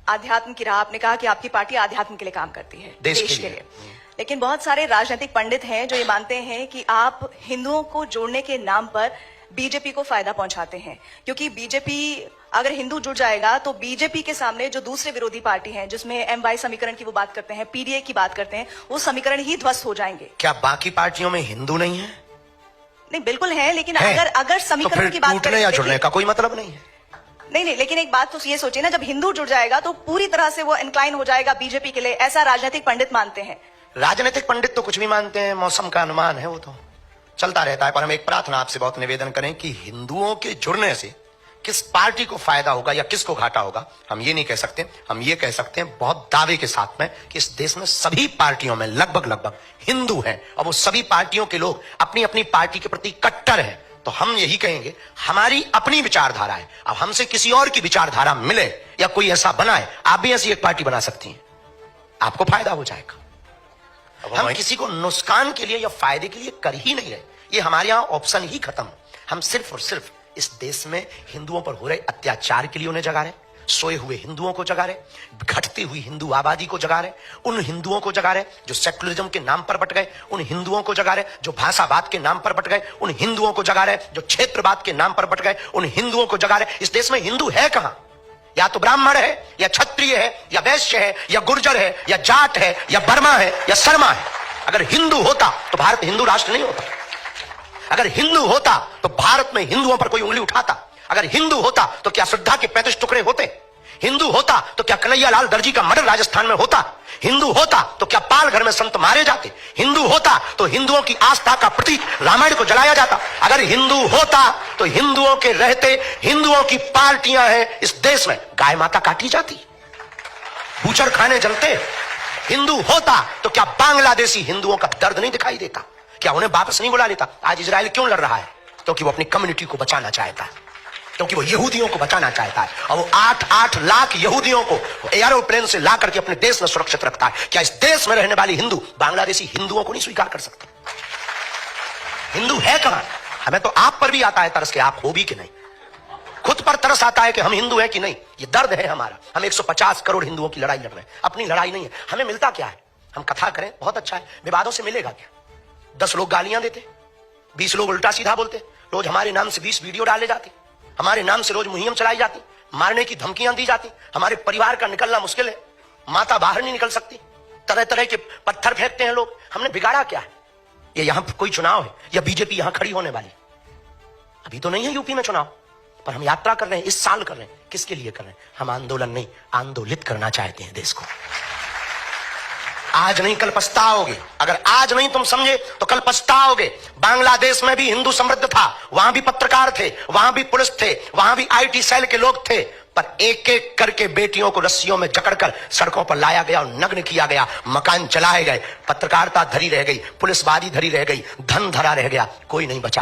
आध्यात्म की राह, आपने कहा कि आपकी पार्टी आध्यात्म के लिए काम करती है, देश के लिए। लेकिन बहुत सारे राजनीतिक पंडित हैं जो ये मानते हैं कि आप हिंदुओं को जोड़ने के नाम पर बीजेपी को फायदा पहुंचाते हैं, क्योंकि बीजेपी अगर हिंदू जुड़ जाएगा तो बीजेपी के सामने जो दूसरे विरोधी पार्टी हैं, जिसमें एमवाई समीकरण की वो बात करते हैं, पीडीए की बात करते हैं, वो समीकरण ही ध्वस्त हो जाएंगे। क्या बाकी पार्टियों में हिंदू नहीं है? नहीं, बिल्कुल है, लेकिन अगर समीकरण तो की बात टूटने या जुड़ने का कोई मतलब नहीं है। नहीं, लेकिन एक बात तो ये सोचिए ना, जब हिंदू जुड़ जाएगा तो पूरी तरह से वो इंक्लाइन हो जाएगा बीजेपी के लिए, ऐसा राजनीतिक पंडित मानते हैं। राजनीतिक पंडित तो कुछ भी मानते हैं, मौसम का अनुमान है, वो तो चलता रहता है। पर हम एक प्रार्थना आपसे बहुत निवेदन करें कि हिंदुओं के जुड़ने से किस पार्टी को फायदा होगा या किसको घाटा होगा, हम ये नहीं कह सकते। हम ये कह सकते हैं बहुत दावे के साथ में कि इस देश में सभी पार्टियों में लगभग हिंदू हैं, और वो सभी पार्टियों के लोग अपनी अपनी पार्टी के प्रति कट्टर हैं। तो हम यही कहेंगे, हमारी अपनी विचारधारा है। अब हमसे किसी और की विचारधारा मिले या कोई ऐसा बनाए, आप भी ऐसी एक पार्टी बना सकती हैं, आपको फायदा हो जाएगा। हम किसी को नुकसान के लिए या फायदे के लिए कर ही नहीं रहे, ये हमारे यहां ऑप्शन ही खत्म। हम सिर्फ और सिर्फ इस देश में हिंदुओं पर हो रहे अत्याचार के लिए उन्हें जगा रहे, सोए हुए हिंदुओं को जगा रहे, घटती हुई हिंदू आबादी को जगा रहे, उन हिंदुओं को जगा रहे जो सेकुलरिज्म के नाम पर बट गए, उन हिंदुओं को जगा रहे जो भाषावाद के नाम पर बट गए, उन हिंदुओं को जगा रहे जो क्षेत्रवाद के नाम पर बट गए, उन हिंदुओं को जगा रहे। इस देश में हिंदू है कहां? या तो ब्राह्मण है, या क्षत्रिय है, या वैश्य है, या गुर्जर है, या जाट है, या बर्मा है, या शर्मा है। अगर हिंदू होता तो भारत हिंदू राष्ट्र नहीं होता। अगर हिंदू होता तो भारत में हिंदुओं पर कोई उंगली उठाता। अगर हिंदू होता तो क्या श्रद्धा के 35 टुकड़े होते? हिंदू होता तो क्या कन्हैया लाल दर्जी का मर्डर राजस्थान में होता? हिंदू होता तो क्या पाल घर में संत मारे जाते? हिंदू होता तो हिंदुओं की आस्था का प्रतीक रामायण को जलाया जाता। अगर हिंदू होता तो हिंदुओं के रहते हिंदुओं की पार्टियां हैं इस देश में, गाय माता काटी जाती, बूचड़ खाने जलते। हिंदू होता तो क्या बांग्लादेशी हिंदुओं का दर्द नहीं दिखाई देता? क्या उन्हें वापस नहीं बुला लेता? आज इजराइल क्यों लड़ रहा है? क्योंकि वो अपनी कम्युनिटी को बचाना चाहता है, क्योंकि वो यहूदियों को बचाना चाहता है, और वो 8-8 लाख यहूदियों को एरोप्लेन से ला करके अपने देश में सुरक्षित रखता है। क्या इस देश में रहने वाली हिंदू बांग्लादेशी हिंदुओं को नहीं स्वीकार कर सकते? हिंदू है कहां? हमें तो आप पर भी आता है तरस के, आप हो भी कि नहीं। खुद पर तरस आता है कि हम हिंदू हैं कि नहीं। ये दर्द है हमारा। हम 150 करोड़ हिंदुओं की लड़ाई लड़ रहे हैं, अपनी लड़ाई नहीं है। हमें मिलता क्या है? हम कथा करें, बहुत अच्छा है, विवादों से मिलेगा क्या? 10 लोग गालियां देते, 20 लोग उल्टा सीधा बोलते, रोज हमारे नाम से 20 वीडियो डाले जाते, हमारे नाम से रोज मुहिम चलाई जाती, मारने की धमकियां दी जाती, हमारे परिवार का निकलना मुश्किल है, माता बाहर नहीं निकल सकती, तरह तरह के पत्थर फेंकते हैं लोग। हमने बिगाड़ा क्या है? ये यहां कोई चुनाव है या बीजेपी यहां खड़ी होने वाली? अभी तो नहीं है यूपी में चुनाव, पर हम यात्रा कर रहे हैं, इस साल कर रहे हैं। किसके लिए कर रहे हैं? हम आंदोलन नहीं, आंदोलित करना चाहते हैं देश को। आज नहीं कल पछताओगे। अगर आज नहीं तुम समझे तो कल पछताओगे। बांग्लादेश में भी हिंदू समृद्ध था, वहां भी पत्रकार थे, वहां भी पुलिस थे, वहां भी आईटी सेल के लोग थे, पर एक एक करके बेटियों को रस्सियों में जकड़कर सड़कों पर लाया गया और नग्न किया गया, मकान जलाए गए, पत्रकारिता धरी रह गई, पुलिसवादी धरी रह गई, धन धरा रह गया, कोई नहीं बचा।